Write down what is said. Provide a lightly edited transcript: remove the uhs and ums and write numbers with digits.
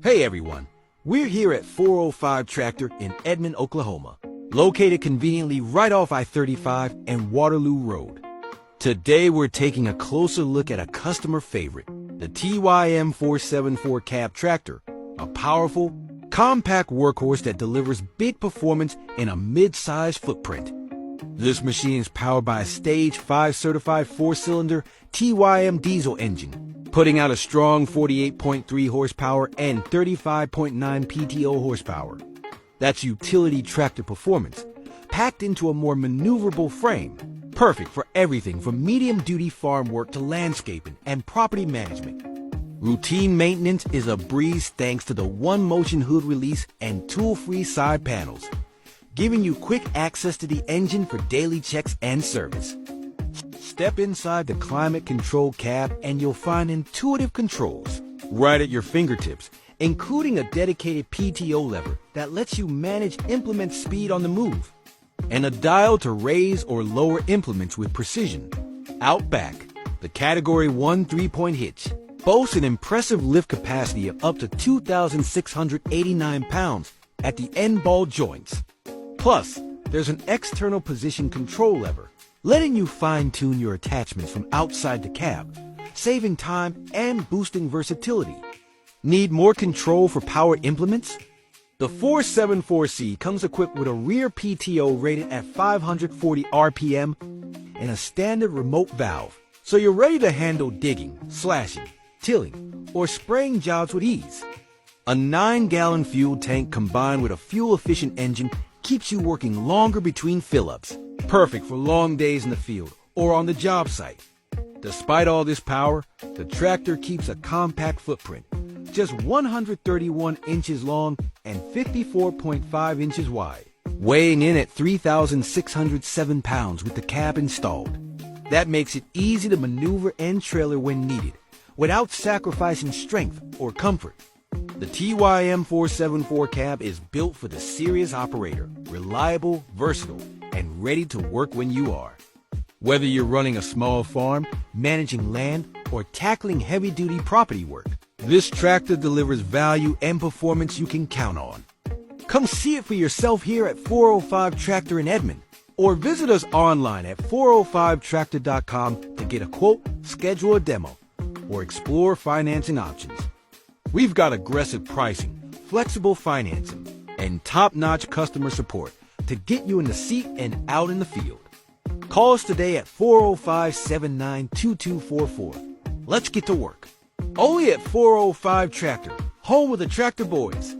Hey everyone, we're here at 405 Tractor in Edmond, Oklahoma, located conveniently right off I-35 and Waterloo Road. Today we're taking a closer look at a customer favorite, the TYM 474 cab tractor, a powerful, compact workhorse that delivers big performance in a mid-sized footprint. This machine is powered by a Stage 5 certified 4-cylinder TYM diesel engine, putting out a strong 48.3 horsepower and 35.9 PTO horsepower. That's utility tractor performance, packed into a more maneuverable frame, perfect for everything from medium-duty farm work to landscaping and property management. Routine maintenance is a breeze thanks to the one-motion hood release and tool-free side panels, giving you quick access to the engine for daily checks and service. Step inside the climate-controlled cab and you'll find intuitive controls right at your fingertips, including a dedicated PTO lever that lets you manage implement speed on the move, and a dial to raise or lower implements with precision. Out back, the Category 1 3-point hitch boasts an impressive lift capacity of up to 2,689 pounds at the end ball joints. Plus, there's an external position control lever, letting you fine-tune your attachments from outside the cab, saving time and boosting versatility. Need more control for power implements? The 474C comes equipped with a rear PTO rated at 540 RPM and a standard remote valve, so you're ready to handle digging, slashing, tilling, or spraying jobs with ease. A 9-gallon fuel tank combined with a fuel-efficient engine keeps you working longer between fill-ups, perfect for long days in the field or on the job site. Despite all this power, the tractor keeps a compact footprint, just 131 inches long and 54.5 inches wide, weighing in at 3,607 pounds with the cab installed. That makes it easy to maneuver and trailer when needed, without sacrificing strength or comfort. The TYM 474 cab is built for the serious operator, reliable, versatile, and ready to work when you are. Whether you're running a small farm, managing land, or tackling heavy-duty property work, this tractor delivers value and performance you can count on. Come see it for yourself here at 405 Tractor in Edmond, or visit us online at 405tractor.com to get a quote, schedule a demo, or explore financing options. We've got aggressive pricing, flexible financing, and top-notch customer support to get you in the seat and out in the field. Call us today at 405-792244. Let's get to work. Only at 405 Tractor, home of the Tractor Boys.